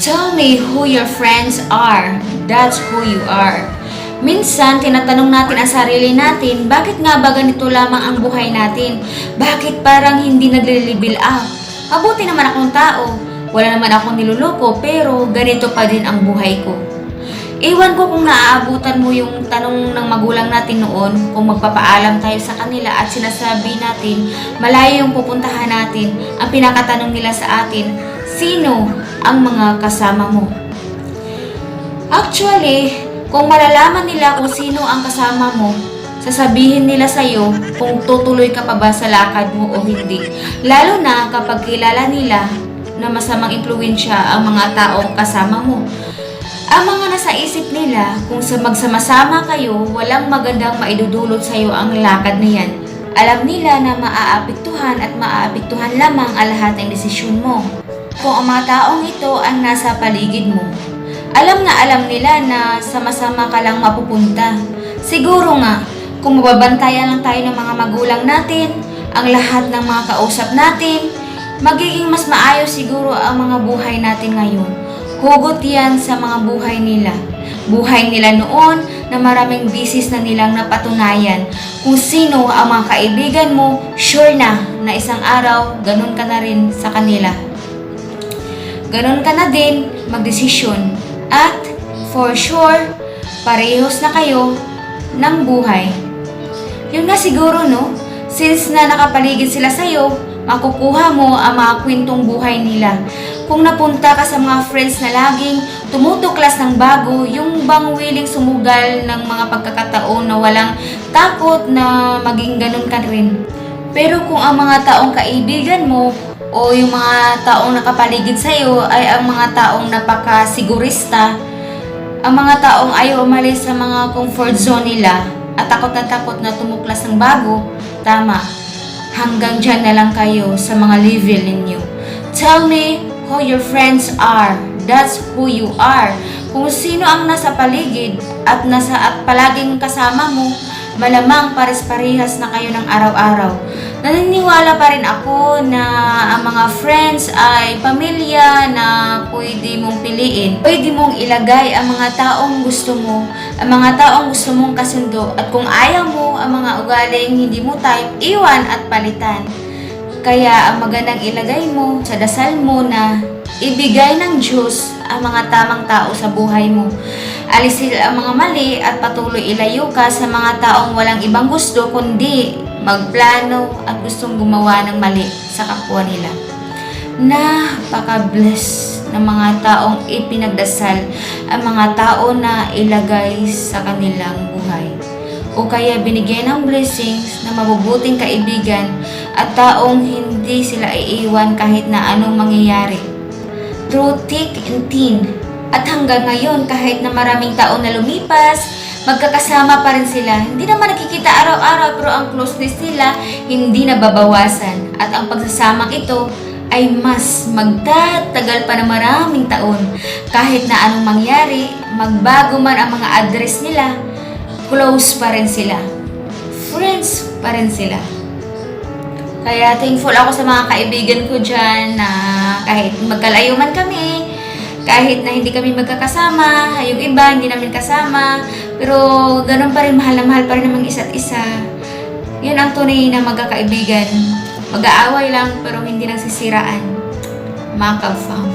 Tell me who your friends are. That's who you are. Minsan, tinatanong natin ang sarili natin, bakit nga ba ganito lamang ang buhay natin? Bakit parang hindi nagle-level up? Mabuti naman akong tao. Wala naman akong niluloko, pero ganito pa din ang buhay ko. Iwan ko kung naaabutan mo yung tanong ng magulang natin noon, kung magpapaalam tayo sa kanila at sinasabi natin, malayo yung pupuntahan natin, ang pinakatanong nila sa atin, sino ang mga kasama mo? Actually, kung malalaman nila kung sino ang kasama mo, sasabihin nila sa'yo kung tutuloy ka pa ba sa lakad mo o hindi. Lalo na kapag kilala nila na masamang impluwensya ang mga taong kasama mo. Ang mga nasa isip nila, kung magsama-sama kayo, walang magandang maidudulot sa'yo ang lakad na yan. Alam nila na maaapektuhan at maaapektuhan lamang ang lahat ng desisyon mo. Kung ang mga taong ito ang nasa paligid mo, alam nila na sama-sama ka lang mapupunta. Siguro nga, kung mababantayan lang tayo ng mga magulang natin, ang lahat ng mga kausap natin, magiging mas maayos siguro ang mga buhay natin ngayon. Hugot yan sa mga buhay nila. Buhay nila noon na maraming bisis na nilang napatunayan. Kung sino ang mga kaibigan mo, sure na isang araw, ganun ka na rin sa kanila. Ganun ka na din magdesisyon. At for sure, parehos na kayo ng buhay. Yun nga siguro, no? Since na nakapaligid sila sa'yo, makukuha mo ang mga kwentong buhay nila. Kung napunta ka sa mga friends na laging tumutuklas ng bago, yung bang willing sumugal ng mga pagkakataon na walang takot na maging ganun ka rin. Pero kung ang mga taong kaibigan mo o yung mga taong nakapaligid sa'yo ay ang mga taong napakasigurista, ang mga taong ayaw umalis sa mga comfort zone nila at takot na tumuklas ng bago, tama, hanggang dyan na lang kayo sa mga level ninyo. Tell me who your friends are. That's who you are. Kung sino ang nasa paligid at palaging kasama mo, malamang pares-parehas na kayo ng araw-araw. Naniniwala pa rin ako na ang mga friends ay pamilya na pwede mong piliin. Pwede mong ilagay ang mga taong gusto mo, ang mga taong gusto mong kasundo, at kung ayaw mo ang mga ugaling hindi mo type, iwan at palitan. Kaya ang magandang ilagay mo sa dasal mo na ibigay ng Diyos ang mga tamang tao sa buhay mo. Alisin ang mga mali at patuloy ilayo ka sa mga taong walang ibang gusto kundi magplano at gustong gumawa ng mali sa kapwa nila. Napaka-bless ng mga taong ipinagdasal ang mga tao na ilagay sa kanilang buhay. O kaya binigyan ng blessings na mabubuting kaibigan at taong hindi sila iiwan kahit na anong mangyayari. Through thick and thin. At hanggang ngayon, kahit na maraming taon na lumipas, magkakasama pa rin sila. Hindi naman nakikita araw-araw, pero ang closeness nila hindi nababawasan. At ang pagsasamang ito ay mas magtatagal pa na maraming taon. Kahit na anong mangyari, magbago man ang mga address nila, close pa rin sila. Friends pa rin sila. Kaya thankful ako sa mga kaibigan ko dyan na kahit magkalayo man kami, kahit na hindi kami magkakasama, yung iba hindi namin kasama, pero ganun pa rin, mahal na mahal pa rin namang isa't isa. Yun ang tunay na magkakaibigan. Mag-aaway lang pero hindi nagsisiraan. Mga ka-fam.